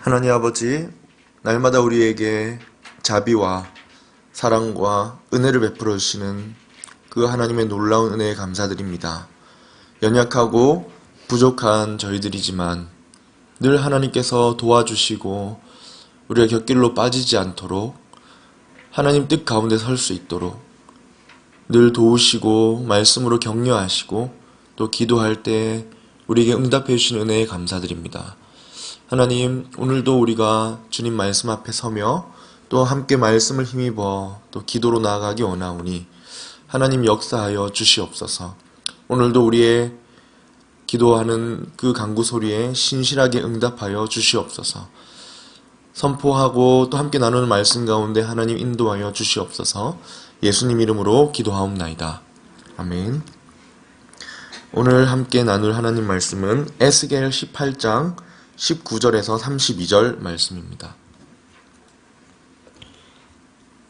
하나님 아버지, 날마다 우리에게 자비와 사랑과 은혜를 베풀어 주시는 그 하나님의 놀라운 은혜에 감사드립니다. 연약하고 부족한 저희들이지만 늘 하나님께서 도와주시고 우리가 곁길로 빠지지 않도록 하나님 뜻 가운데 설 수 있도록 늘 도우시고 말씀으로 격려하시고 또 기도할 때 우리에게 응답해 주신 은혜에 감사드립니다. 하나님, 오늘도 우리가 주님 말씀 앞에 서며 또 함께 말씀을 힘입어 또 기도로 나아가기 원하오니 하나님 역사하여 주시옵소서. 오늘도 우리의 기도하는 그 간구 소리에 신실하게 응답하여 주시옵소서. 선포하고 또 함께 나누는 말씀 가운데 하나님 인도하여 주시옵소서. 예수님 이름으로 기도하옵나이다. 아멘. 오늘 함께 나눌 하나님 말씀은 에스겔 18장 19절에서 32절 말씀입니다.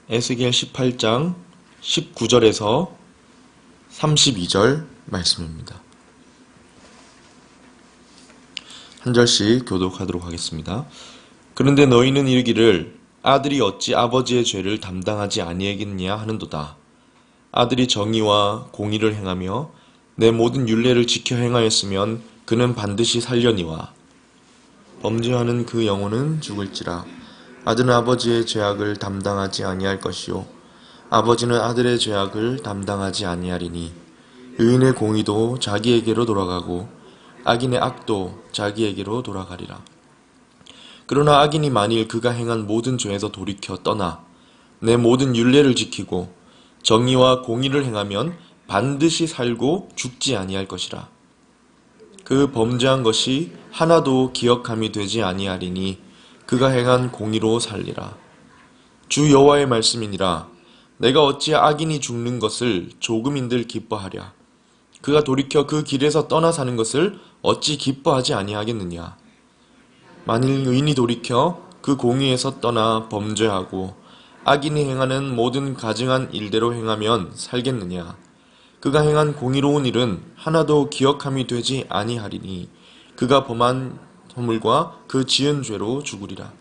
에스겔 18장 19절에서 32절 말씀입니다. 한 절씩 교독하도록 하겠습니다. 그런데 너희는 이르기를 아들이 어찌 아버지의 죄를 담당하지 아니하겠냐 하는도다. 아들이 정의와 공의를 행하며 내 모든 율례를 지켜 행하였으면 그는 반드시 살려니와 범죄하는 그 영혼은 죽을지라. 아들은 아버지의 죄악을 담당하지 아니할 것이요 아버지는 아들의 죄악을 담당하지 아니하리니 의인의 공의도 자기에게로 돌아가고 악인의 악도 자기에게로 돌아가리라. 그러나 악인이 만일 그가 행한 모든 죄에서 돌이켜 떠나 내 모든 율례를 지키고 정의와 공의를 행하면 반드시 살고 죽지 아니할 것이라. 그 범죄한 것이 하나도 기억함이 되지 아니하리니 그가 행한 공의로 살리라. 주 여호와의 말씀이니라. 내가 어찌 악인이 죽는 것을 조금인들 기뻐하랴. 그가 돌이켜 그 길에서 떠나 사는 것을 어찌 기뻐하지 아니하겠느냐. 만일 의인이 돌이켜 그 공의에서 떠나 범죄하고 악인이 행하는 모든 가증한 일대로 행하면 살겠느냐. 그가 행한 공의로운 일은 하나도 기억함이 되지 아니하리니 그가 범한 허물과 그 지은 죄로 죽으리라.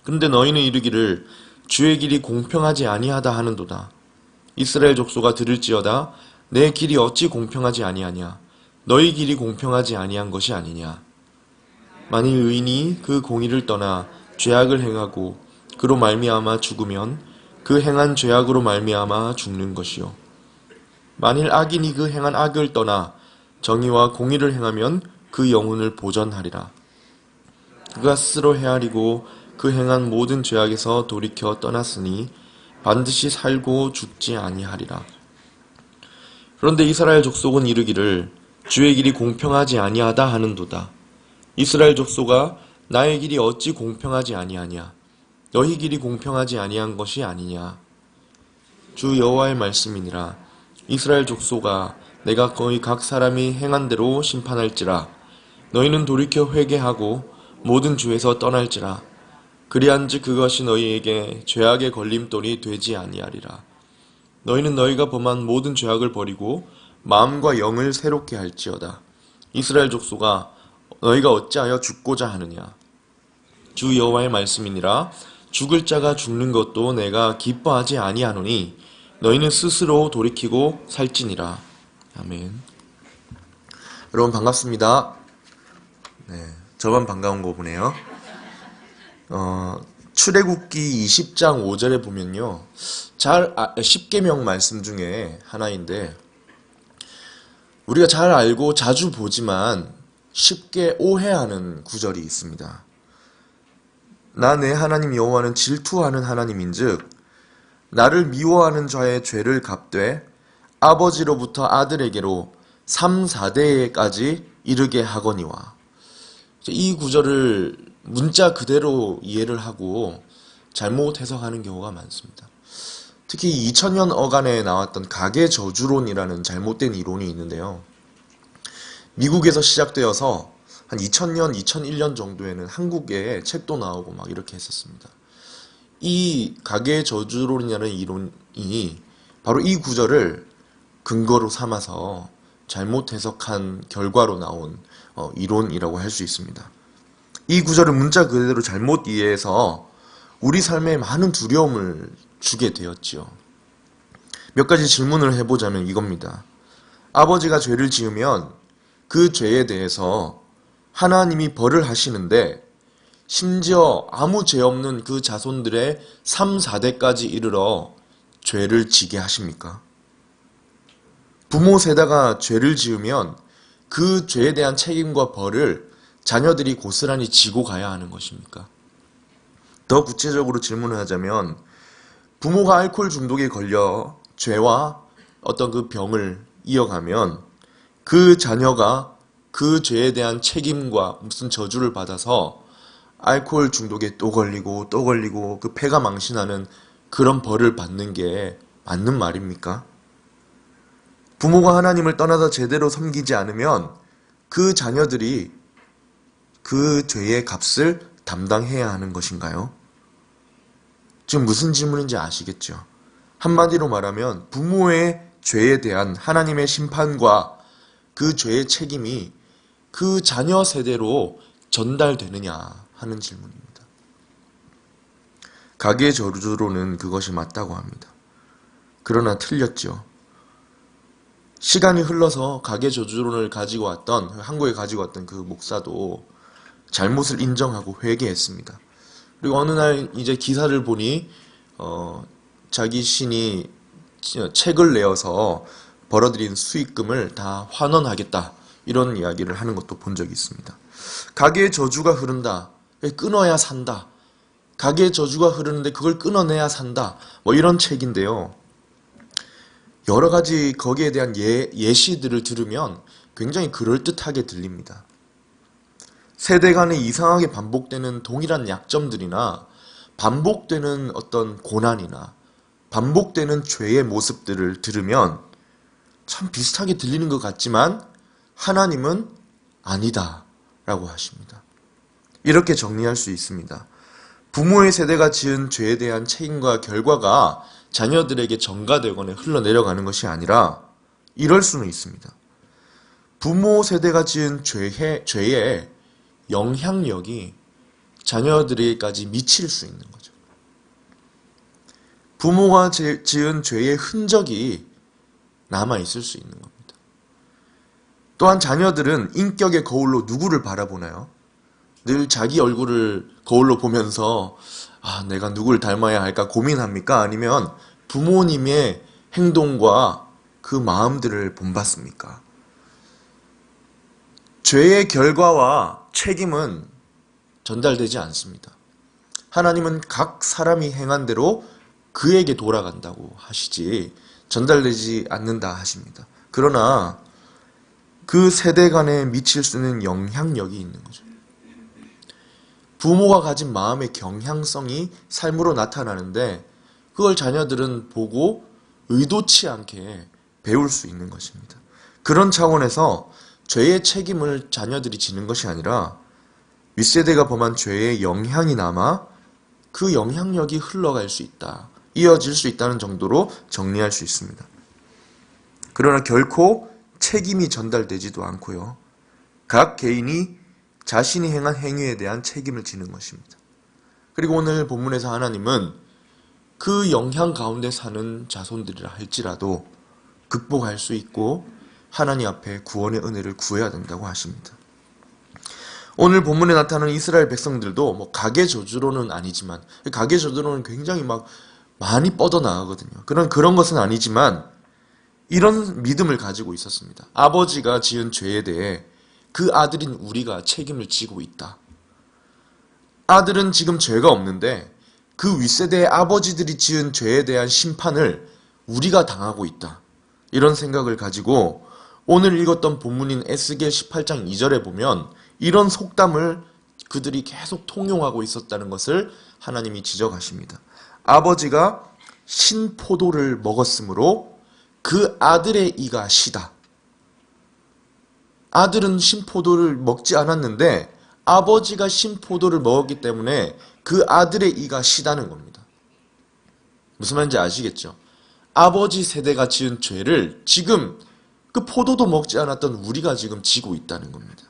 그런데 너희는 이르기를 주의 길이 공평하지 아니하다 하는도다. 이스라엘 족속아 들을지어다. 내 길이 어찌 공평하지 아니하냐. 너희 길이 공평하지 아니한 것이 아니냐. 만일 의인이 그 공의를 떠나 죄악을 행하고 그로 말미암아 죽으면 그 행한 죄악으로 말미암아 죽는 것이요 만일 악인이 그 행한 악을 떠나 정의와 공의를 행하면 그 영혼을 보전하리라. 그가 스스로 헤아리고 그 행한 모든 죄악에서 돌이켜 떠났으니 반드시 살고 죽지 아니하리라. 그런데 이스라엘 족속은 이르기를 주의 길이 공평하지 아니하다 하는도다. 이스라엘 족속아 나의 길이 어찌 공평하지 아니하냐. 너희 길이 공평하지 아니한 것이 아니냐. 주 여호와의 말씀이니라. 이스라엘 족속아 내가 너희 각 사람이 행한 대로 심판할지라. 너희는 돌이켜 회개하고 모든 죄에서 떠날지라. 그리한즉 그것이 너희에게 죄악의 걸림돌이 되지 아니하리라. 너희는 너희가 범한 모든 죄악을 버리고 마음과 영을 새롭게 할지어다. 이스라엘 족속아 너희가 어찌하여 죽고자 하느냐. 주 여호와의 말씀이니라. 죽을 자가 죽는 것도 내가 기뻐하지 아니하노니 너희는 스스로 돌이키고 살지니라. 아멘. 여러분 반갑습니다. 네, 저만 반가운 거 보네요. 출애굽기 20장 5절에 보면요. 10계명 말씀 중에 하나인데 우리가 잘 알고 자주 보지만 쉽게 오해하는 구절이 있습니다. 나 내 하나님 여호와는 질투하는 하나님인즉 나를 미워하는 자의 죄를 갚되 아버지로부터 아들에게로 3, 4대까지 이르게 하거니와. 이 구절을 문자 그대로 이해를 하고 잘못 해석하는 경우가 많습니다. 특히 2000년 어간에 나왔던 가계 저주론이라는 잘못된 이론이 있는데요. 미국에서 시작되어서 한 2000년, 2001년 정도에는 한국에 책도 나오고 막 이렇게 했었습니다. 이 가계 저주론이라는 이론이 바로 이 구절을 근거로 삼아서 잘못 해석한 결과로 나온 이론이라고 할 수 있습니다. 이 구절을 문자 그대로 잘못 이해해서 우리 삶에 많은 두려움을 주게 되었지요. 몇 가지 질문을 해보자면 이겁니다. 아버지가 죄를 지으면 그 죄에 대해서 하나님이 벌을 하시는데 심지어 아무 죄 없는 그 자손들의 3, 4대까지 이르러 죄를 지게 하십니까? 부모 세대가 죄를 지으면 그 죄에 대한 책임과 벌을 자녀들이 고스란히 지고 가야 하는 것입니까? 더 구체적으로 질문을 하자면 부모가 알코올 중독에 걸려 죄와 어떤 그 병을 이어가면 그 자녀가 그 죄에 대한 책임과 무슨 저주를 받아서 알코올 중독에 또 걸리고 또 걸리고 그 폐가 망신하는 그런 벌을 받는 게 맞는 말입니까? 부모가 하나님을 떠나서 제대로 섬기지 않으면 그 자녀들이 그 죄의 값을 담당해야 하는 것인가요? 지금 무슨 질문인지 아시겠죠? 한마디로 말하면 부모의 죄에 대한 하나님의 심판과 그 죄의 책임이 그 자녀 세대로 전달되느냐 하는 질문입니다. 가계의 저주로는 그것이 맞다고 합니다. 그러나 틀렸죠. 시간이 흘러서 가계 저주론을 가지고 왔던 한국에 가지고 왔던 그 목사도 잘못을 인정하고 회개했습니다. 그리고 어느 날 이제 기사를 보니 자기 신이 책을 내어서 벌어들인 수익금을 다 환원하겠다 이런 이야기를 하는 것도 본 적이 있습니다. 가계의 저주가 흐른다. 끊어야 산다. 가계의 저주가 흐르는데 그걸 끊어내야 산다. 뭐 이런 책인데요. 여러 가지 거기에 대한 예시들을 들으면 굉장히 그럴듯하게 들립니다. 세대 간에 이상하게 반복되는 동일한 약점들이나 반복되는 어떤 고난이나 반복되는 죄의 모습들을 들으면 참 비슷하게 들리는 것 같지만 하나님은 아니다 라고 하십니다. 이렇게 정리할 수 있습니다. 부모의 세대가 지은 죄에 대한 책임과 결과가 자녀들에게 전가되거나 흘러내려가는 것이 아니라 이럴 수는 있습니다. 부모 세대가 지은 죄의 영향력이 자녀들에게까지 미칠 수 있는 거죠. 부모가 지은 죄의 흔적이 남아있을 수 있는 겁니다. 또한 자녀들은 인격의 거울로 누구를 바라보나요? 늘 자기 얼굴을 거울로 보면서 내가 누구를 닮아야 할까 고민합니까? 아니면 부모님의 행동과 그 마음들을 본받습니까? 죄의 결과와 책임은 전달되지 않습니다. 하나님은 각 사람이 행한 대로 그에게 돌아간다고 하시지 전달되지 않는다 하십니다. 그러나 그 세대 간에 미칠 수 있는 영향력이 있는 거죠. 부모가 가진 마음의 경향성이 삶으로 나타나는데 그걸 자녀들은 보고 의도치 않게 배울 수 있는 것입니다. 그런 차원에서 죄의 책임을 자녀들이 지는 것이 아니라 윗세대가 범한 죄의 영향이 남아 그 영향력이 흘러갈 수 있다. 이어질 수 있다는 정도로 정리할 수 있습니다. 그러나 결코 책임이 전달되지도 않고요. 각 개인이 자신이 행한 행위에 대한 책임을 지는 것입니다. 그리고 오늘 본문에서 하나님은 그 영향 가운데 사는 자손들이라 할지라도 극복할 수 있고 하나님 앞에 구원의 은혜를 구해야 된다고 하십니다. 오늘 본문에 나타나는 이스라엘 백성들도 가계 저주로는 아니지만 가계 저주로는 굉장히 많이 뻗어나가거든요. 그런 것은 아니지만 이런 믿음을 가지고 있었습니다. 아버지가 지은 죄에 대해 그 아들인 우리가 책임을 지고 있다. 아들은 지금 죄가 없는데 그 윗세대의 아버지들이 지은 죄에 대한 심판을 우리가 당하고 있다. 이런 생각을 가지고 오늘 읽었던 본문인 에스겔 18장 2절에 보면 이런 속담을 그들이 계속 통용하고 있었다는 것을 하나님이 지적하십니다. 아버지가 신포도를 먹었으므로 그 아들의 이가 시다. 아들은 신포도를 먹지 않았는데 아버지가 신포도를 먹었기 때문에 그 아들의 이가 시다는 겁니다. 무슨 말인지 아시겠죠? 아버지 세대가 지은 죄를 지금 그 포도도 먹지 않았던 우리가 지금 지고 있다는 겁니다.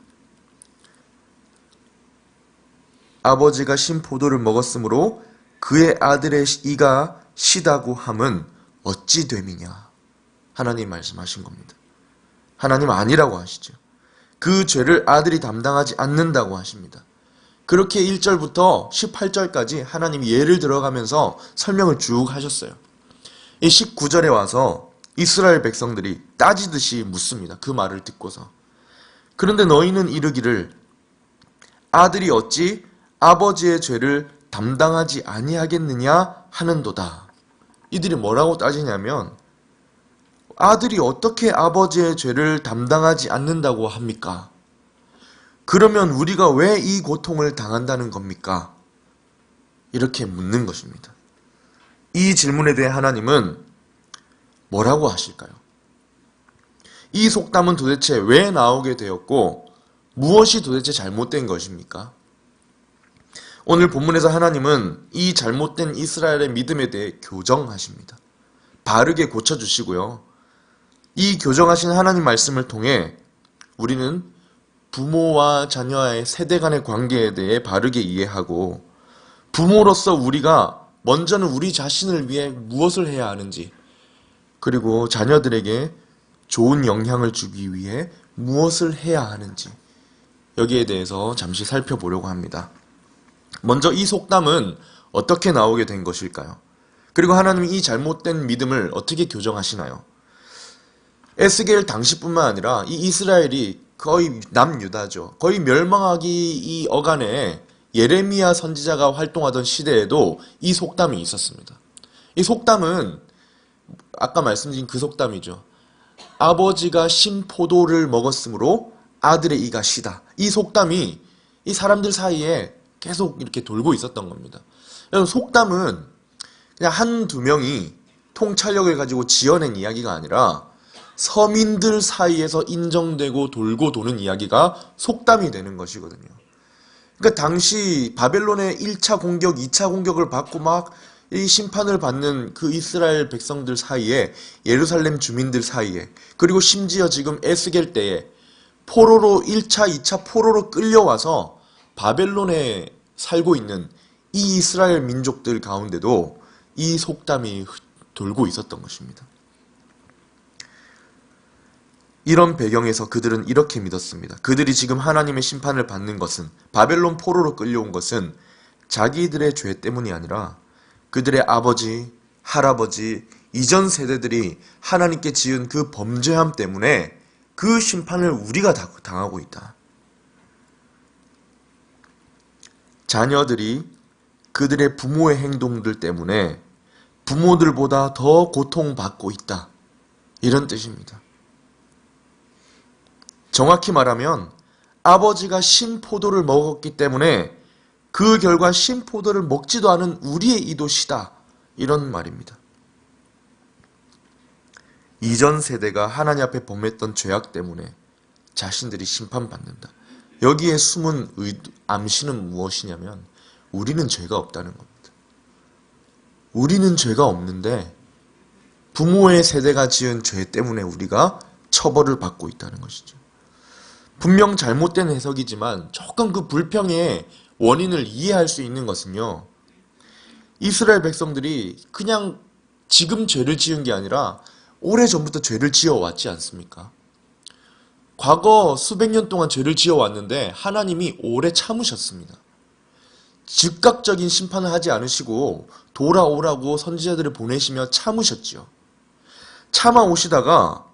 아버지가 신 포도를 먹었으므로 그의 아들의 이가 시다고 함은 어찌 됨이냐. 하나님 말씀하신 겁니다. 하나님 아니라고 하시죠. 그 죄를 아들이 담당하지 않는다고 하십니다. 그렇게 1절부터 18절까지 하나님이 예를 들어가면서 설명을 쭉 하셨어요. 이 19절에 와서 이스라엘 백성들이 따지듯이 묻습니다. 그 말을 듣고서. 그런데 너희는 이르기를 아들이 어찌 아버지의 죄를 담당하지 아니하겠느냐 하는도다. 이들이 뭐라고 따지냐면 아들이 어떻게 아버지의 죄를 담당하지 않는다고 합니까? 그러면 우리가 왜 이 고통을 당한다는 겁니까? 이렇게 묻는 것입니다. 이 질문에 대해 하나님은 뭐라고 하실까요? 이 속담은 도대체 왜 나오게 되었고 무엇이 도대체 잘못된 것입니까? 오늘 본문에서 하나님은 이 잘못된 이스라엘의 믿음에 대해 교정하십니다. 바르게 고쳐주시고요. 이 교정하신 하나님 말씀을 통해 우리는 부모와 자녀의 세대 간의 관계에 대해 바르게 이해하고 부모로서 우리가 먼저는 우리 자신을 위해 무엇을 해야 하는지 그리고 자녀들에게 좋은 영향을 주기 위해 무엇을 해야 하는지 여기에 대해서 잠시 살펴보려고 합니다. 먼저 이 속담은 어떻게 나오게 된 것일까요? 그리고 하나님이 이 잘못된 믿음을 어떻게 교정하시나요? 에스겔 당시뿐만 아니라 이 이스라엘이 거의 남유다죠. 거의 멸망하기 이 어간에 예레미야 선지자가 활동하던 시대에도 이 속담이 있었습니다. 이 속담은 아까 말씀드린 그 속담이죠. 아버지가 신 포도를 먹었으므로 아들의 이가 시다. 이 속담이 이 사람들 사이에 계속 이렇게 돌고 있었던 겁니다. 속담은 그냥 한두 명이 통찰력을 가지고 지어낸 이야기가 아니라 서민들 사이에서 인정되고 돌고 도는 이야기가 속담이 되는 것이거든요. 그러니까 당시 바벨론의 1차 공격, 2차 공격을 받고 막 이 심판을 받는 그 이스라엘 백성들 사이에 예루살렘 주민들 사이에 그리고 심지어 지금 에스겔 때에 포로로 1차, 2차 포로로 끌려와서 바벨론에 살고 있는 이 이스라엘 민족들 가운데도 이 속담이 돌고 있었던 것입니다. 이런 배경에서 그들은 이렇게 믿었습니다. 그들이 지금 하나님의 심판을 받는 것은 바벨론 포로로 끌려온 것은 자기들의 죄 때문이 아니라 그들의 아버지, 할아버지, 이전 세대들이 하나님께 지은 그 범죄함 때문에 그 심판을 우리가 당하고 있다. 자녀들이 그들의 부모의 행동들 때문에 부모들보다 더 고통받고 있다. 이런 뜻입니다. 정확히 말하면 아버지가 신포도를 먹었기 때문에 그 결과 신포도를 먹지도 않은 우리의 이도 시다. 이런 말입니다. 이전 세대가 하나님 앞에 범했던 죄악 때문에 자신들이 심판받는다. 여기에 숨은 암시는 무엇이냐면 우리는 죄가 없다는 겁니다. 우리는 죄가 없는데 부모의 세대가 지은 죄 때문에 우리가 처벌을 받고 있다는 것이죠. 분명 잘못된 해석이지만 조금 그 불평의 원인을 이해할 수 있는 것은요. 이스라엘 백성들이 그냥 지금 죄를 지은 게 아니라 오래전부터 죄를 지어왔지 않습니까? 과거 수백 년 동안 죄를 지어왔는데 하나님이 오래 참으셨습니다. 즉각적인 심판을 하지 않으시고 돌아오라고 선지자들을 보내시며 참으셨지요. 참아오시다가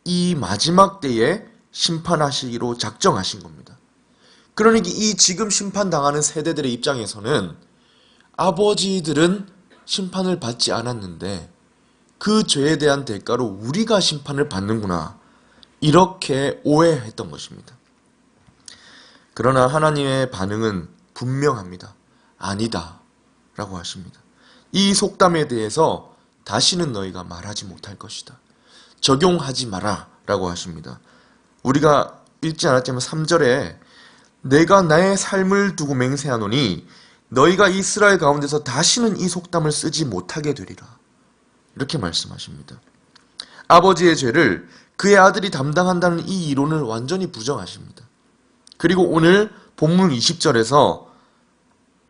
이 마지막 때에 심판하시기로 작정하신 겁니다. 그러니까 이 지금 심판당하는 세대들의 입장에서는 아버지들은 심판을 받지 않았는데 그 죄에 대한 대가로 우리가 심판을 받는구나. 이렇게 오해했던 것입니다. 그러나 하나님의 반응은 분명합니다. 아니다. 라고 하십니다. 이 속담에 대해서 다시는 너희가 말하지 못할 것이다. 적용하지 마라. 라고 하십니다. 우리가 읽지 않았지만 3절에 내가 나의 삶을 두고 맹세하노니 너희가 이스라엘 가운데서 다시는 이 속담을 쓰지 못하게 되리라. 이렇게 말씀하십니다. 아버지의 죄를 그의 아들이 담당한다는 이 이론을 완전히 부정하십니다. 그리고 오늘 본문 20절에서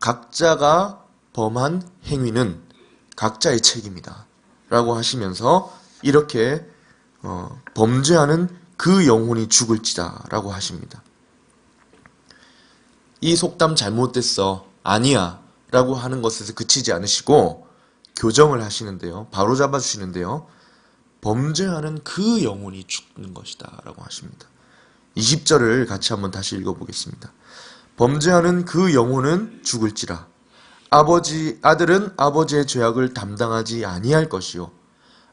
각자가 범한 행위는 각자의 책임이다 라고 하시면서 이렇게 범죄하는 그 영혼이 죽을지다 라고 하십니다. 이 속담 잘못됐어, 아니야 라고 하는 것에서 그치지 않으시고 교정을 하시는데요. 바로 잡아주시는데요. 범죄하는 그 영혼이 죽는 것이다 라고 하십니다. 20절을 같이 한번 다시 읽어보겠습니다. 범죄하는 그 영혼은 죽을지라. 아들은 아버지의 죄악을 담당하지 아니할 것이요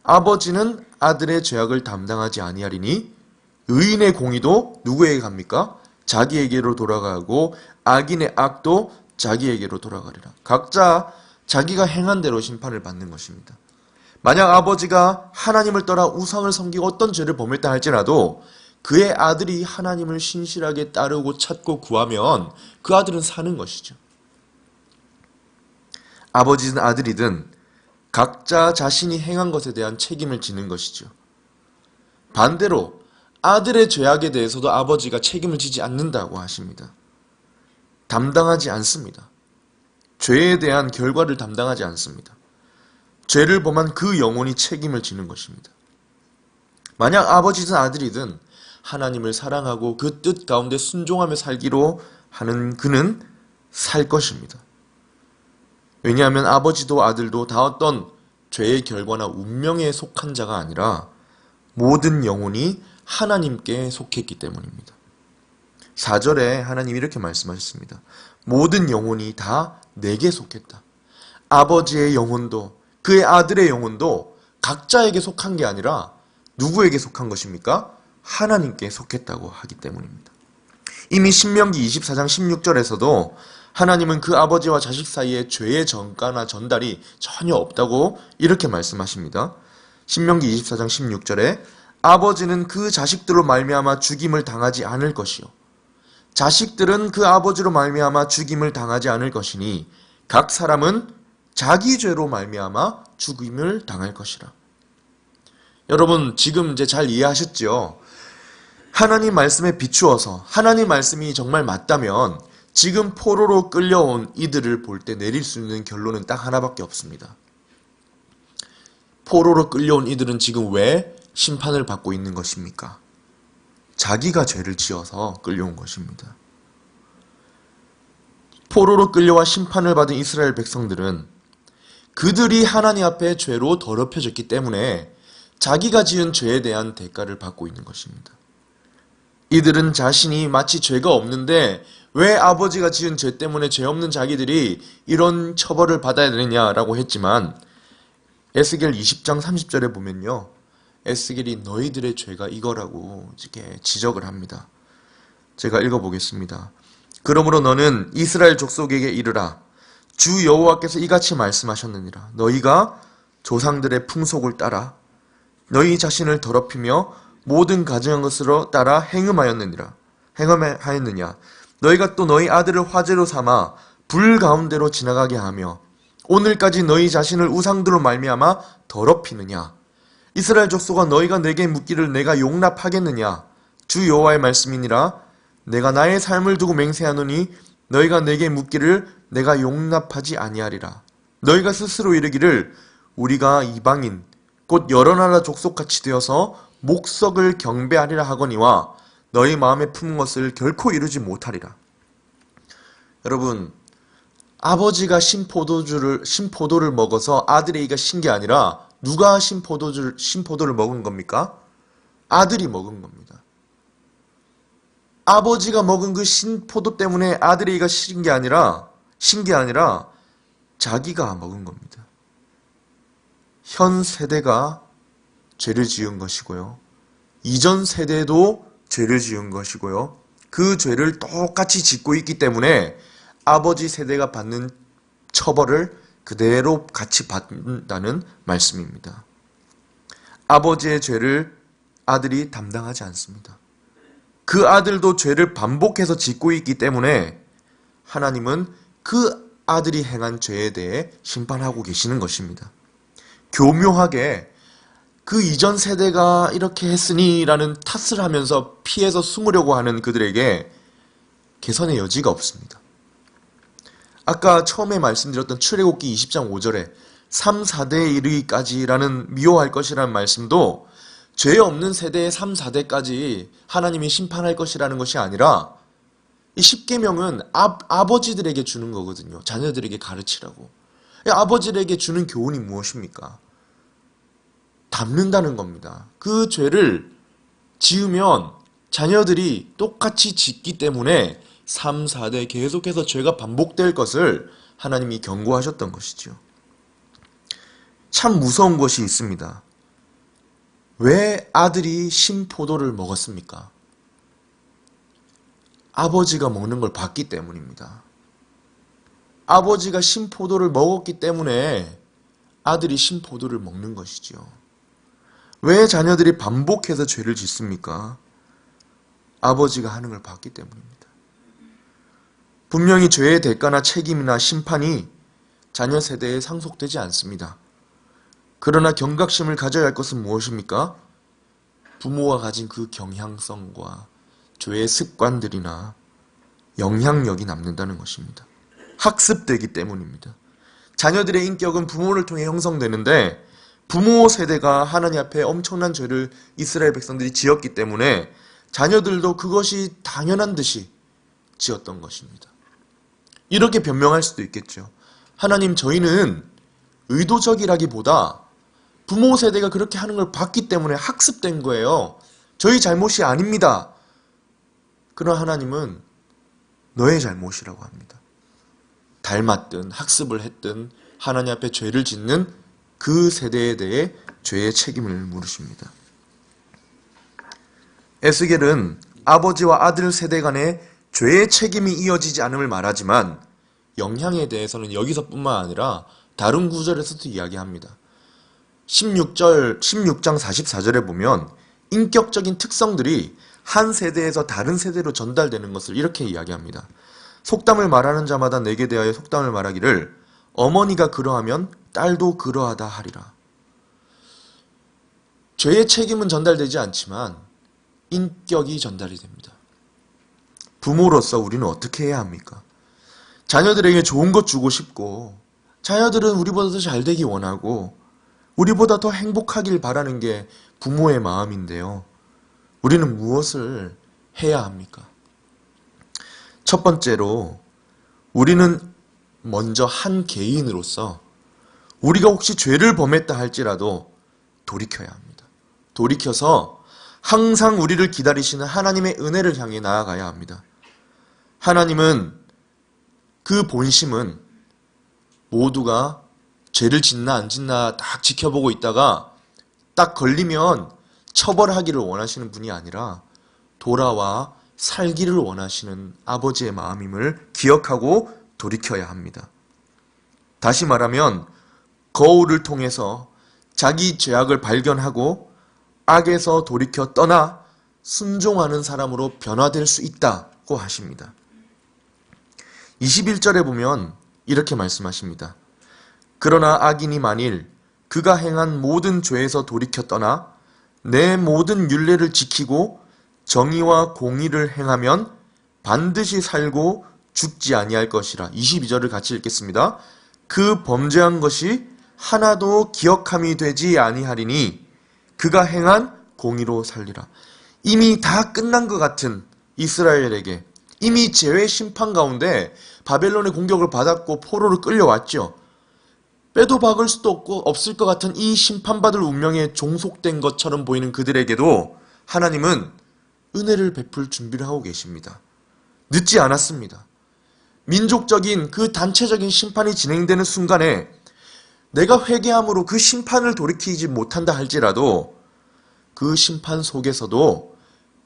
아버지는 아들의 죄악을 담당하지 아니하리니 의인의 공의도 누구에게 갑니까? 자기에게로 돌아가고 악인의 악도 자기에게로 돌아가리라. 각자 자기가 행한 대로 심판을 받는 것입니다. 만약 아버지가 하나님을 떠나 우상을 섬기고 어떤 죄를 범했다 할지라도 그의 아들이 하나님을 신실하게 따르고 찾고 구하면 그 아들은 사는 것이죠. 아버지든 아들이든 각자 자신이 행한 것에 대한 책임을 지는 것이죠. 반대로 아들의 죄악에 대해서도 아버지가 책임을 지지 않는다고 하십니다. 담당하지 않습니다. 죄에 대한 결과를 담당하지 않습니다. 죄를 범한 그 영혼이 책임을 지는 것입니다. 만약 아버지든 아들이든 하나님을 사랑하고 그 뜻 가운데 순종하며 살기로 하는 그는 살 것입니다. 왜냐하면 아버지도 아들도 다 어떤 죄의 결과나 운명에 속한 자가 아니라 모든 영혼이 하나님께 속했기 때문입니다. 4절에 하나님이 이렇게 말씀하셨습니다. 모든 영혼이 다 내게 속했다. 아버지의 영혼도 그의 아들의 영혼도 각자에게 속한 게 아니라 누구에게 속한 것입니까? 하나님께 속했다고 하기 때문입니다. 이미 신명기 24장 16절에서도 하나님은 그 아버지와 자식 사이에 죄의 전가나 전달이 전혀 없다고 이렇게 말씀하십니다. 신명기 24장 16절에 아버지는 그 자식들로 말미암아 죽임을 당하지 않을 것이요 자식들은 그 아버지로 말미암아 죽임을 당하지 않을 것이니 각 사람은 자기 죄로 말미암아 죽임을 당할 것이라. 여러분 지금 이제 잘 이해하셨죠? 하나님 말씀에 비추어서 하나님 말씀이 정말 맞다면 지금 포로로 끌려온 이들을 볼 때 내릴 수 있는 결론은 딱 하나밖에 없습니다. 포로로 끌려온 이들은 지금 왜 심판을 받고 있는 것입니까? 자기가 죄를 지어서 끌려온 것입니다. 포로로 끌려와 심판을 받은 이스라엘 백성들은 그들이 하나님 앞에 죄로 더럽혀졌기 때문에 자기가 지은 죄에 대한 대가를 받고 있는 것입니다. 이들은 자신이 마치 죄가 없는데 왜 아버지가 지은 죄 때문에 죄 없는 자기들이 이런 처벌을 받아야 되느냐라고 했지만 에스겔 20장 30절에 보면요. 에스겔이 너희들의 죄가 이거라고 이렇게 지적을 합니다. 제가 읽어보겠습니다. 그러므로 너는 이스라엘 족속에게 이르라. 주 여호와께서 이같이 말씀하셨느니라. 너희가 조상들의 풍속을 따라 너희 자신을 더럽히며 모든 가증한 것으로 따라 행음하였느냐. 너희가 또 너희 아들을 화제로 삼아 불 가운데로 지나가게 하며 오늘까지 너희 자신을 우상들로 말미암아 더럽히느냐. 이스라엘 족속아 너희가 내게 묻기를 내가 용납하겠느냐. 주 여호와의 말씀이니라. 내가 나의 삶을 두고 맹세하노니 너희가 내게 묻기를 내가 용납하지 아니하리라. 너희가 스스로 이르기를 우리가 이방인 곧 여러 나라 족속같이 되어서 목석을 경배하리라 하거니와 너희 마음에 품은 것을 결코 이루지 못하리라. 여러분 아버지가 신포도를 먹어서 아들에게 신 게 아니라 누가 신포도를 먹은 겁니까? 아들이 먹은 겁니다. 아버지가 먹은 그 신포도 때문에 아들에게 신 게 아니라 자기가 먹은 겁니다. 현 세대가 죄를 지은 것이고요. 이전 세대도 죄를 지은 것이고요. 그 죄를 똑같이 짓고 있기 때문에 아버지 세대가 받는 처벌을 그대로 같이 받는다는 말씀입니다. 아버지의 죄를 아들이 담당하지 않습니다. 그 아들도 죄를 반복해서 짓고 있기 때문에 하나님은 그 아들이 행한 죄에 대해 심판하고 계시는 것입니다. 교묘하게 그 이전 세대가 이렇게 했으니 라는 탓을 하면서 피해서 숨으려고 하는 그들에게 개선의 여지가 없습니다. 아까 처음에 말씀드렸던 출애굽기 20장 5절에 3, 4대에 이르기까지라는 미워할 것이라는 말씀도 죄 없는 세대의 3, 4대까지 하나님이 심판할 것이라는 것이 아니라 이 십계명은 아버지들에게 주는 거거든요. 자녀들에게 가르치라고. 아버지들에게 주는 교훈이 무엇입니까? 닮는다는 겁니다. 그 죄를 지으면 자녀들이 똑같이 짓기 때문에 3, 4대 계속해서 죄가 반복될 것을 하나님이 경고하셨던 것이죠. 참 무서운 것이 있습니다. 왜 아들이 신포도를 먹었습니까? 아버지가 먹는 걸 봤기 때문입니다. 아버지가 신포도를 먹었기 때문에 아들이 신포도를 먹는 것이죠. 왜 자녀들이 반복해서 죄를 짓습니까? 아버지가 하는 걸 봤기 때문입니다. 분명히 죄의 대가나 책임이나 심판이 자녀 세대에 상속되지 않습니다. 그러나 경각심을 가져야 할 것은 무엇입니까? 부모가 가진 그 경향성과 죄의 습관들이나 영향력이 남는다는 것입니다. 학습되기 때문입니다. 자녀들의 인격은 부모를 통해 형성되는데 부모 세대가 하나님 앞에 엄청난 죄를 이스라엘 백성들이 지었기 때문에 자녀들도 그것이 당연한 듯이 지었던 것입니다. 이렇게 변명할 수도 있겠죠. 하나님, 저희는 의도적이라기보다 부모 세대가 그렇게 하는 걸 봤기 때문에 학습된 거예요. 저희 잘못이 아닙니다. 그러나 하나님은 너의 잘못이라고 합니다. 닮았든 학습을 했든 하나님 앞에 죄를 짓는 그 세대에 대해 죄의 책임을 물으십니다. 에스겔은 아버지와 아들 세대 간에 죄의 책임이 이어지지 않음을 말하지만 영향에 대해서는 여기서뿐만 아니라 다른 구절에서도 이야기합니다. 16장 44절에 보면 인격적인 특성들이 한 세대에서 다른 세대로 전달되는 것을 이렇게 이야기합니다. 속담을 말하는 자마다 내게 대하여 속담을 말하기를 어머니가 그러하면 딸도 그러하다 하리라. 죄의 책임은 전달되지 않지만 인격이 전달이 됩니다. 부모로서 우리는 어떻게 해야 합니까? 자녀들에게 좋은 것 주고 싶고 자녀들은 우리보다 더 잘 되기 원하고 우리보다 더 행복하길 바라는 게 부모의 마음인데요. 우리는 무엇을 해야 합니까? 첫 번째로 우리는 먼저 한 개인으로서 우리가 혹시 죄를 범했다 할지라도 돌이켜야 합니다. 돌이켜서 항상 우리를 기다리시는 하나님의 은혜를 향해 나아가야 합니다. 하나님은 그 본심은 모두가 죄를 짓나 안 짓나 딱 지켜보고 있다가 딱 걸리면 처벌하기를 원하시는 분이 아니라 돌아와 살기를 원하시는 아버지의 마음임을 기억하고 돌이켜야 합니다. 다시 말하면 거울을 통해서 자기 죄악을 발견하고 악에서 돌이켜 떠나 순종하는 사람으로 변화될 수 있다고 하십니다. 21절에 보면 이렇게 말씀하십니다. 그러나 악인이 만일 그가 행한 모든 죄에서 돌이켜 떠나 내 모든 율례를 지키고 정의와 공의를 행하면 반드시 살고 죽지 아니할 것이라. 22절을 같이 읽겠습니다. 그 범죄한 것이 하나도 기억함이 되지 아니하리니 그가 행한 공의로 살리라. 이미 다 끝난 것 같은 이스라엘에게 이미 죄의 심판 가운데 바벨론의 공격을 받았고 포로로 끌려왔죠. 빼도 박을 수도 없을 것 같은 이 심판받을 운명에 종속된 것처럼 보이는 그들에게도 하나님은 은혜를 베풀 준비를 하고 계십니다. 늦지 않았습니다. 민족적인 그 단체적인 심판이 진행되는 순간에 내가 회개함으로 그 심판을 돌이키지 못한다 할지라도 그 심판 속에서도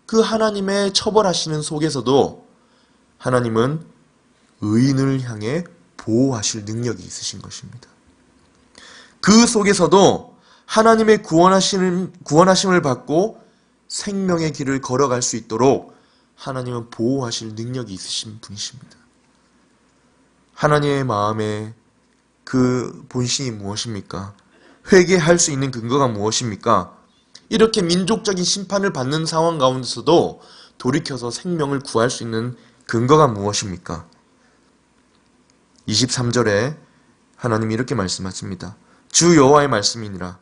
그 하나님의 처벌하시는 속에서도 하나님은 의인을 향해 보호하실 능력이 있으신 것입니다. 그 속에서도 하나님의 구원하심을 받고 생명의 길을 걸어갈 수 있도록 하나님은 보호하실 능력이 있으신 분이십니다. 하나님의 마음에 그 본심이 무엇입니까? 회개할 수 있는 근거가 무엇입니까? 이렇게 민족적인 심판을 받는 상황 가운데서도 돌이켜서 생명을 구할 수 있는 근거가 무엇입니까? 23절에 하나님이 이렇게 말씀하십니다. 주 여호와의 말씀이니라.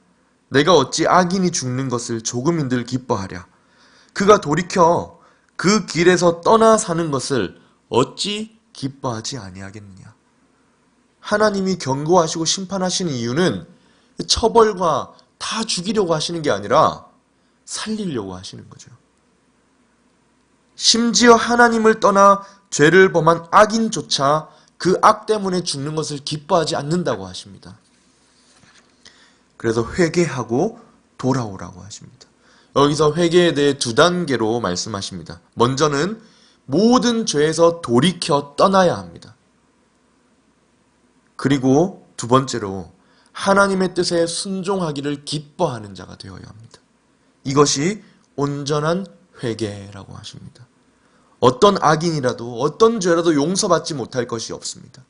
내가 어찌 악인이 죽는 것을 조금인들 기뻐하랴. 그가 돌이켜 그 길에서 떠나 사는 것을 어찌 기뻐하지 아니하겠느냐. 하나님이 경고하시고 심판하시는 이유는 처벌과 다 죽이려고 하시는 게 아니라 살리려고 하시는 거죠. 심지어 하나님을 떠나 죄를 범한 악인조차 그 악 때문에 죽는 것을 기뻐하지 않는다고 하십니다. 그래서 회개하고 돌아오라고 하십니다. 여기서 회개에 대해 두 단계로 말씀하십니다. 먼저는 모든 죄에서 돌이켜 떠나야 합니다. 그리고 두 번째로 하나님의 뜻에 순종하기를 기뻐하는 자가 되어야 합니다. 이것이 온전한 회개라고 하십니다. 어떤 악인이라도 어떤 죄라도 용서받지 못할 것이 없습니다.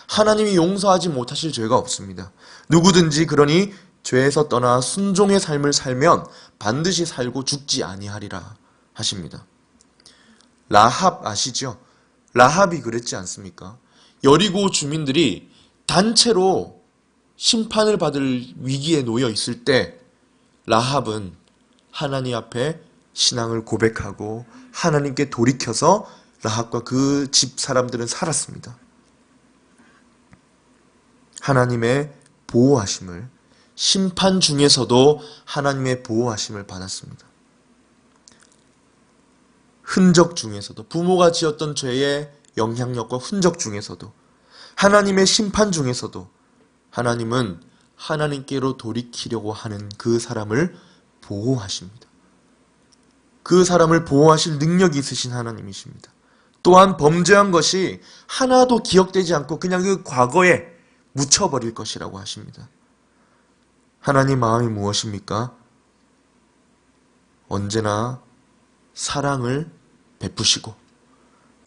하나님이 용서하지 못하실 죄가 없습니다. 누구든지 그러니 죄에서 떠나 순종의 삶을 살면 반드시 살고 죽지 아니하리라 하십니다. 라합 아시죠? 라합이 그랬지 않습니까? 여리고 주민들이 단체로 심판을 받을 위기에 놓여 있을 때 라합은 하나님 앞에 신앙을 고백하고 하나님께 돌이켜서 라합과 그 집 사람들은 살았습니다. 하나님의 보호하심을, 심판 중에서도 하나님의 보호하심을 받았습니다. 흔적 중에서도, 부모가 지었던 죄의 영향력과 흔적 중에서도, 하나님의 심판 중에서도 하나님은 하나님께로 돌이키려고 하는 그 사람을 보호하십니다. 그 사람을 보호하실 능력이 있으신 하나님이십니다. 또한 범죄한 것이 하나도 기억되지 않고 그냥 그 과거에 묻혀버릴 것이라고 하십니다. 하나님 마음이 무엇입니까? 언제나 사랑을 베푸시고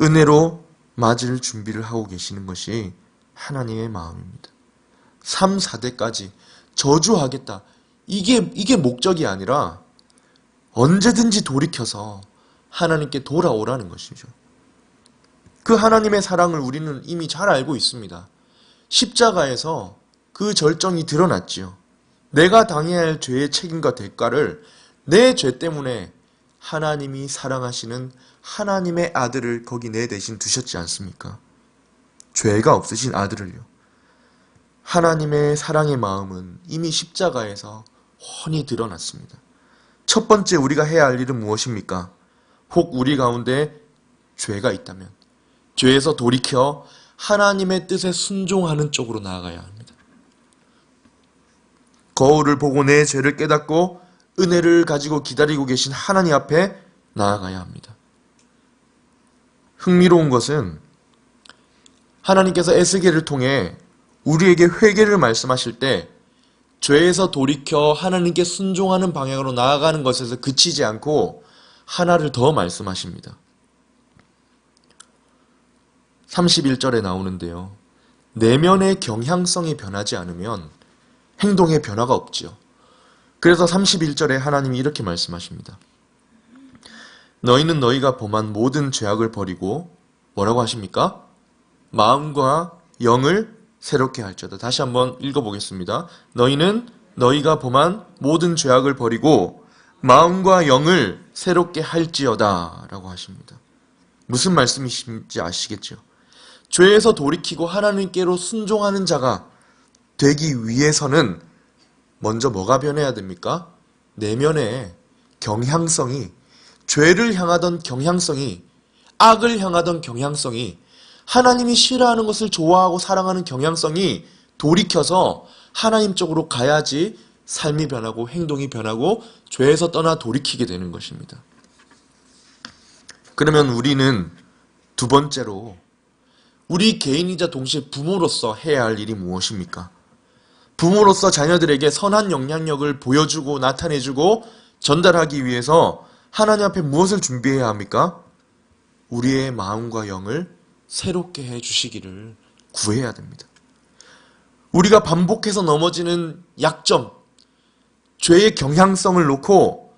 은혜로 맞을 준비를 하고 계시는 것이 하나님의 마음입니다. 3, 4대까지 저주하겠다. 이게 목적이 아니라 언제든지 돌이켜서 하나님께 돌아오라는 것이죠. 그 하나님의 사랑을 우리는 이미 잘 알고 있습니다. 십자가에서 그 절정이 드러났지요. 내가 당해야 할 죄의 책임과 대가를 내 죄 때문에 하나님이 사랑하시는 하나님의 아들을 거기 내 대신 두셨지 않습니까? 죄가 없으신 아들을요. 하나님의 사랑의 마음은 이미 십자가에서 훤히 드러났습니다. 첫 번째 우리가 해야 할 일은 무엇입니까? 혹 우리 가운데 죄가 있다면 죄에서 돌이켜 하나님의 뜻에 순종하는 쪽으로 나아가야 합니다. 거울을 보고 내 죄를 깨닫고 은혜를 가지고 기다리고 계신 하나님 앞에 나아가야 합니다. 흥미로운 것은 하나님께서 에스겔을 통해 우리에게 회개를 말씀하실 때 죄에서 돌이켜 하나님께 순종하는 방향으로 나아가는 것에서 그치지 않고 하나를 더 말씀하십니다. 31절에 나오는데요. 내면의 경향성이 변하지 않으면 행동에 변화가 없지요. 그래서 31절에 하나님이 이렇게 말씀하십니다. 너희는 너희가 범한 모든 죄악을 버리고 뭐라고 하십니까? 마음과 영을 새롭게 할지어다. 다시 한번 읽어보겠습니다. 너희는 너희가 범한 모든 죄악을 버리고 마음과 영을 새롭게 할지어다 라고 하십니다. 무슨 말씀이신지 아시겠죠? 죄에서 돌이키고 하나님께로 순종하는 자가 되기 위해서는 먼저 뭐가 변해야 됩니까? 내면의 경향성이, 죄를 향하던 경향성이, 악을 향하던 경향성이, 하나님이 싫어하는 것을 좋아하고 사랑하는 경향성이 돌이켜서 하나님 쪽으로 가야지 삶이 변하고 행동이 변하고 죄에서 떠나 돌이키게 되는 것입니다. 그러면 우리는 두 번째로 우리 개인이자 동시에 부모로서 해야 할 일이 무엇입니까? 부모로서 자녀들에게 선한 영향력을 보여주고 나타내주고 전달하기 위해서 하나님 앞에 무엇을 준비해야 합니까? 우리의 마음과 영을 새롭게 해주시기를 구해야 됩니다. 우리가 반복해서 넘어지는 약점, 죄의 경향성을 놓고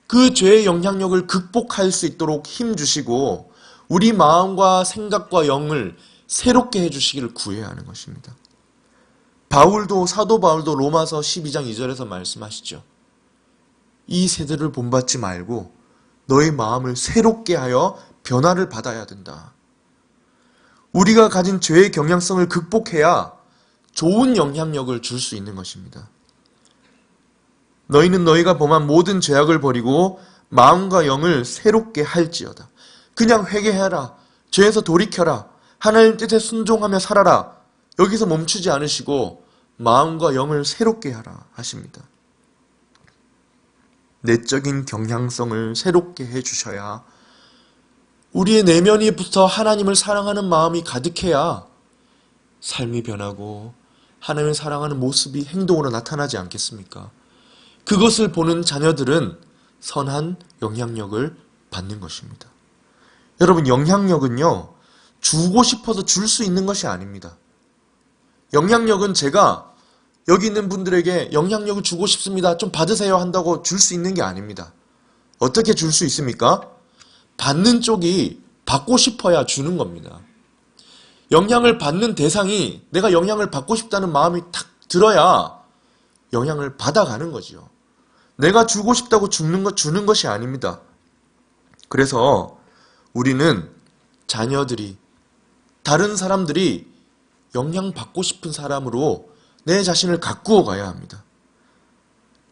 그 죄의 영향력을 극복할 수 있도록 힘주시고 우리 마음과 생각과 영을 새롭게 해주시기를 구해야 하는 것입니다. 사도 바울도 로마서 12장 2절에서 말씀하시죠. 이 세대를 본받지 말고 너의 마음을 새롭게 하여 변화를 받아야 된다. 우리가 가진 죄의 경향성을 극복해야 좋은 영향력을 줄 수 있는 것입니다. 너희는 너희가 범한 모든 죄악을 버리고 마음과 영을 새롭게 할지어다. 그냥 회개해라. 죄에서 돌이켜라. 하나님 뜻에 순종하며 살아라. 여기서 멈추지 않으시고 마음과 영을 새롭게 하라 하십니다. 내적인 경향성을 새롭게 해주셔야 우리의 내면이부터 하나님을 사랑하는 마음이 가득해야 삶이 변하고 하나님을 사랑하는 모습이 행동으로 나타나지 않겠습니까? 그것을 보는 자녀들은 선한 영향력을 받는 것입니다. 여러분, 영향력은요, 주고 싶어서 줄 수 있는 것이 아닙니다. 영향력은 제가 여기 있는 분들에게 영향력을 주고 싶습니다. 좀 받으세요 한다고 줄 수 있는 게 아닙니다. 어떻게 줄 수 있습니까? 받는 쪽이 받고 싶어야 주는 겁니다. 영향을 받는 대상이 내가 영향을 받고 싶다는 마음이 탁 들어야 영향을 받아가는 거지요. 내가 주고 싶다고 주는 것이 아닙니다. 그래서 우리는 자녀들이, 다른 사람들이 영향받고 싶은 사람으로 내 자신을 가꾸어 가야 합니다.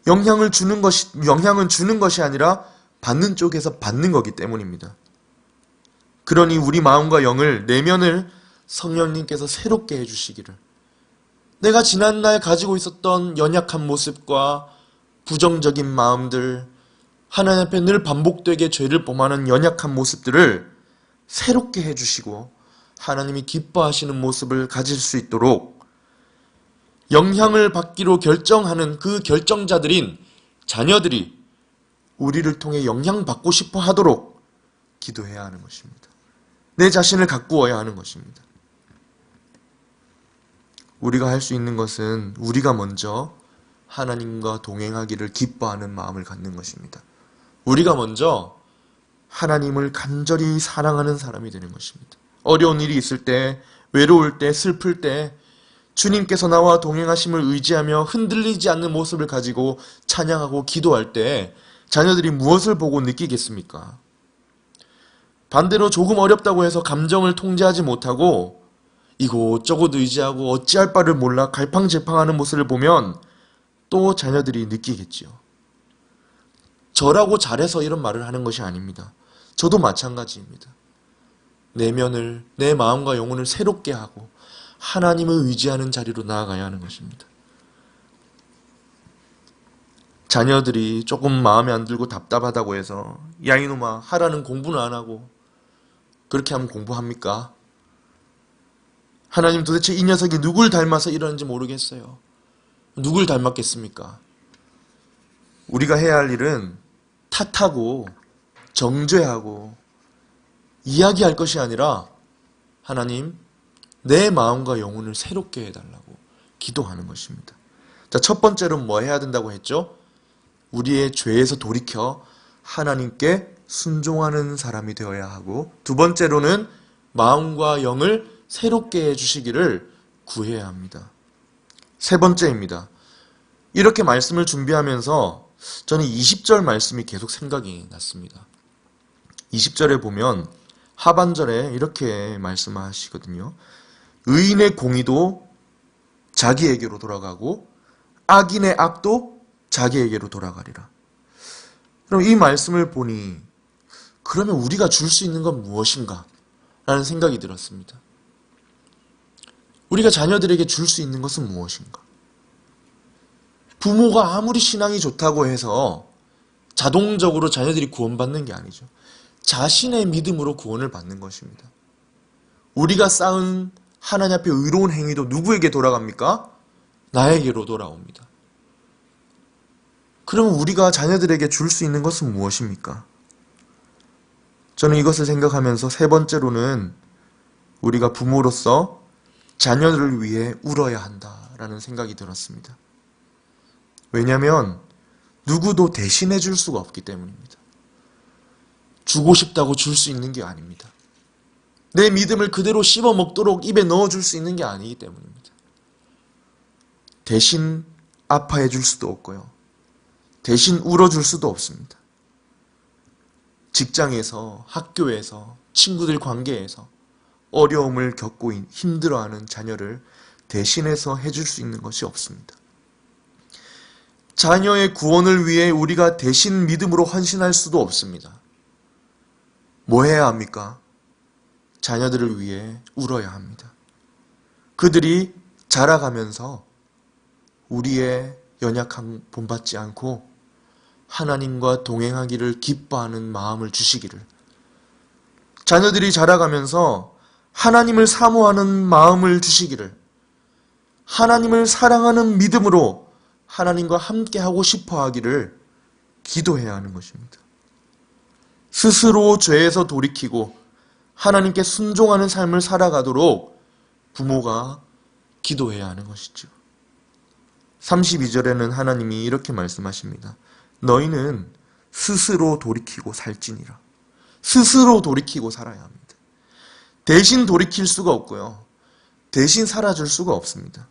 영향은 주는 것이 아니라 받는 쪽에서 받는 거기 때문입니다. 그러니 우리 마음과 영을, 내면을 성령님께서 새롭게 해주시기를, 내가 지난날 가지고 있었던 연약한 모습과 부정적인 마음들, 하나님 앞에 늘 반복되게 죄를 범하는 연약한 모습들을 새롭게 해주시고 하나님이 기뻐하시는 모습을 가질 수 있도록 영향을 받기로 결정하는 그 결정자들인 자녀들이 우리를 통해 영향받고 싶어 하도록 기도해야 하는 것입니다. 내 자신을 가꾸어야 하는 것입니다. 우리가 할 수 있는 것은 우리가 먼저 하나님과 동행하기를 기뻐하는 마음을 갖는 것입니다. 우리가 먼저 하나님을 간절히 사랑하는 사람이 되는 것입니다. 어려운 일이 있을 때, 외로울 때, 슬플 때 주님께서 나와 동행하심을 의지하며 흔들리지 않는 모습을 가지고 찬양하고 기도할 때 자녀들이 무엇을 보고 느끼겠습니까? 반대로 조금 어렵다고 해서 감정을 통제하지 못하고 이곳저곳 의지하고 어찌할 바를 몰라 갈팡질팡하는 모습을 보면 또 자녀들이 느끼겠지요. 저라고 잘해서 이런 말을 하는 것이 아닙니다. 저도 마찬가지입니다. 내면을, 내 마음과 영혼을 새롭게 하고 하나님을 의지하는 자리로 나아가야 하는 것입니다. 자녀들이 조금 마음에 안 들고 답답하다고 해서 야 이놈아 하라는 공부는 안 하고 그렇게 하면 공부합니까? 하나님 도대체 이 녀석이 누굴 닮아서 이러는지 모르겠어요. 누굴 닮았겠습니까? 우리가 해야 할 일은 탓하고 정죄하고 이야기할 것이 아니라 하나님, 내 마음과 영혼을 새롭게 해달라고 기도하는 것입니다. 자, 첫 번째로 뭐 해야 된다고 했죠? 우리의 죄에서 돌이켜 하나님께 순종하는 사람이 되어야 하고, 두 번째로는 마음과 영을 새롭게 해주시기를 구해야 합니다. 세 번째입니다. 이렇게 말씀을 준비하면서 저는 20절 말씀이 계속 생각이 났습니다. 20절에 보면 하반절에 이렇게 말씀하시거든요. 의인의 공의도 자기에게로 돌아가고 악인의 악도 자기에게로 돌아가리라. 그럼 이 말씀을 보니 그러면 우리가 줄 수 있는 건 무엇인가? 라는 생각이 들었습니다. 우리가 자녀들에게 줄 수 있는 것은 무엇인가? 부모가 아무리 신앙이 좋다고 해서 자동적으로 자녀들이 구원받는 게 아니죠. 자신의 믿음으로 구원을 받는 것입니다. 우리가 쌓은 하나님 앞에 의로운 행위도 누구에게 돌아갑니까? 나에게로 돌아옵니다. 그러면 우리가 자녀들에게 줄 수 있는 것은 무엇입니까? 저는 이것을 생각하면서 세 번째로는 우리가 부모로서 자녀들을 위해 울어야 한다라는 생각이 들었습니다. 왜냐하면 누구도 대신해 줄 수가 없기 때문입니다. 주고 싶다고 줄 수 있는 게 아닙니다. 내 믿음을 그대로 씹어 먹도록 입에 넣어줄 수 있는 게 아니기 때문입니다. 대신 아파해 줄 수도 없고요. 대신 울어줄 수도 없습니다. 직장에서, 학교에서, 친구들 관계에서 어려움을 겪고 힘들어하는 자녀를 대신해서 해줄 수 있는 것이 없습니다. 자녀의 구원을 위해 우리가 대신 믿음으로 헌신할 수도 없습니다. 뭐 해야 합니까? 자녀들을 위해 울어야 합니다. 그들이 자라가면서 우리의 연약함 본받지 않고 하나님과 동행하기를 기뻐하는 마음을 주시기를, 자녀들이 자라가면서 하나님을 사모하는 마음을 주시기를, 하나님을 사랑하는 믿음으로 하나님과 함께하고 싶어 하기를 기도해야 하는 것입니다. 스스로 죄에서 돌이키고 하나님께 순종하는 삶을 살아가도록 부모가 기도해야 하는 것이죠. 32절에는 하나님이 이렇게 말씀하십니다. 너희는 스스로 돌이키고 살지니라. 스스로 돌이키고 살아야 합니다. 대신 돌이킬 수가 없고요. 대신 살아줄 수가 없습니다.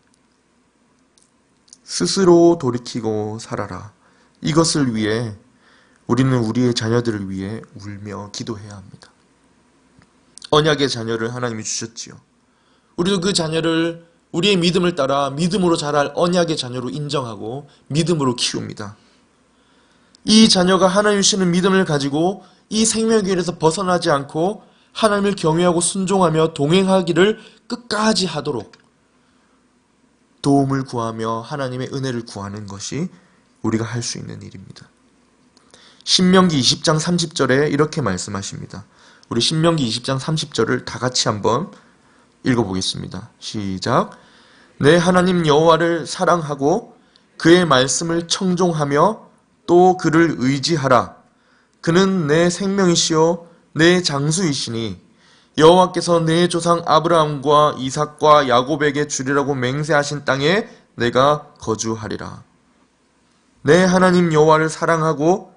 스스로 돌이키고 살아라. 이것을 위해 우리는 우리의 자녀들을 위해 울며 기도해야 합니다. 언약의 자녀를 하나님이 주셨지요. 우리도 그 자녀를 우리의 믿음을 따라 믿음으로 자랄 언약의 자녀로 인정하고 믿음으로 키웁니다. 이 자녀가 하나님 주시는 믿음을 가지고 이 생명길에서 벗어나지 않고 하나님을 경외하고 순종하며 동행하기를 끝까지 하도록 도움을 구하며 하나님의 은혜를 구하는 것이 우리가 할 수 있는 일입니다. 신명기 20장 30절에 이렇게 말씀하십니다. 우리 신명기 20장 30절을 다 같이 한번 읽어보겠습니다. 시작. 내 하나님 여호와를 사랑하고 그의 말씀을 청종하며 또 그를 의지하라. 그는 내 생명이시요 내 장수이시니 여호와께서 내 조상 아브라함과 이삭과 야곱에게 주리라고 맹세하신 땅에 내가 거주하리라. 내 하나님 여호와를 사랑하고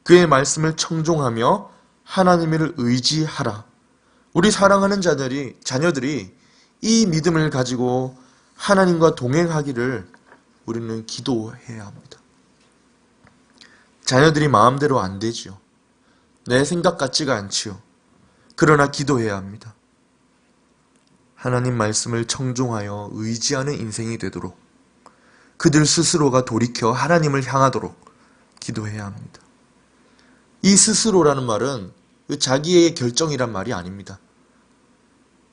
그의 말씀을 청종하며 하나님을 의지하라. 우리 사랑하는 자녀들이 이 믿음을 가지고 하나님과 동행하기를 우리는 기도해야 합니다. 자녀들이 마음대로 안 되지요. 내 생각 같지가 않지요. 그러나 기도해야 합니다. 하나님 말씀을 청종하여 의지하는 인생이 되도록, 그들 스스로가 돌이켜 하나님을 향하도록 기도해야 합니다. 이 스스로라는 말은 자기의 결정이란 말이 아닙니다.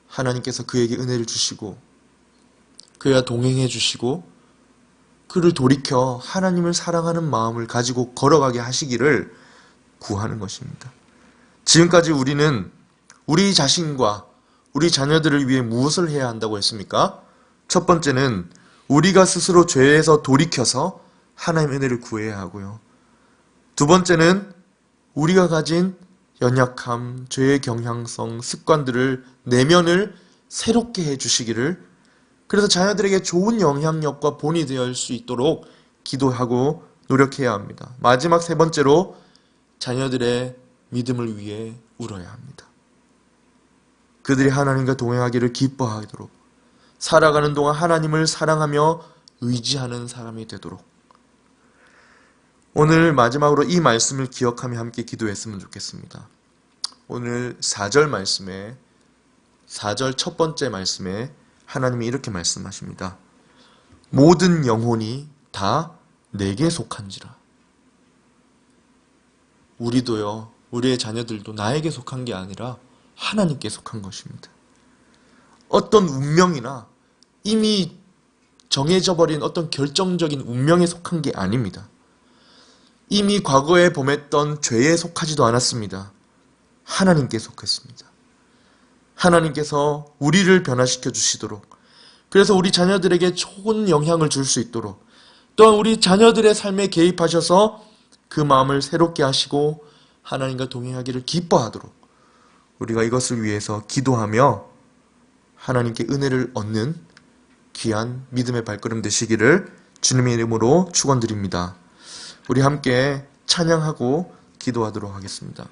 하나님께서 그에게 은혜를 주시고 그와 동행해 주시고 그를 돌이켜 하나님을 사랑하는 마음을 가지고 걸어가게 하시기를 구하는 것입니다. 지금까지 우리는 우리 자신과 우리 자녀들을 위해 무엇을 해야 한다고 했습니까? 첫 번째는 우리가 스스로 죄에서 돌이켜서 하나님의 은혜를 구해야 하고요. 두 번째는 우리가 가진 연약함, 죄의 경향성, 습관들을, 내면을 새롭게 해주시기를, 그래서 자녀들에게 좋은 영향력과 본이 되어 수 있도록 기도하고 노력해야 합니다. 마지막 세 번째로 자녀들의 믿음을 위해 울어야 합니다. 그들이 하나님과 동행하기를 기뻐하도록, 살아가는 동안 하나님을 사랑하며 의지하는 사람이 되도록. 오늘 마지막으로 이 말씀을 기억하며 함께 기도했으면 좋겠습니다. 오늘 4절 말씀에, 4절 첫 번째 말씀에 하나님이 이렇게 말씀하십니다. 모든 영혼이 다 내게 속한지라. 우리도요, 우리의 자녀들도 나에게 속한 게 아니라 하나님께 속한 것입니다. 어떤 운명이나 이미 정해져 버린 어떤 결정적인 운명에 속한 게 아닙니다. 이미 과거에 범했던 죄에 속하지도 않았습니다. 하나님께 속했습니다. 하나님께서 우리를 변화시켜 주시도록, 그래서 우리 자녀들에게 좋은 영향을 줄 수 있도록, 또한 우리 자녀들의 삶에 개입하셔서 그 마음을 새롭게 하시고 하나님과 동행하기를 기뻐하도록 우리가 이것을 위해서 기도하며 하나님께 은혜를 얻는 귀한 믿음의 발걸음 되시기를 주님의 이름으로 축원드립니다. 우리 함께 찬양하고 기도하도록 하겠습니다.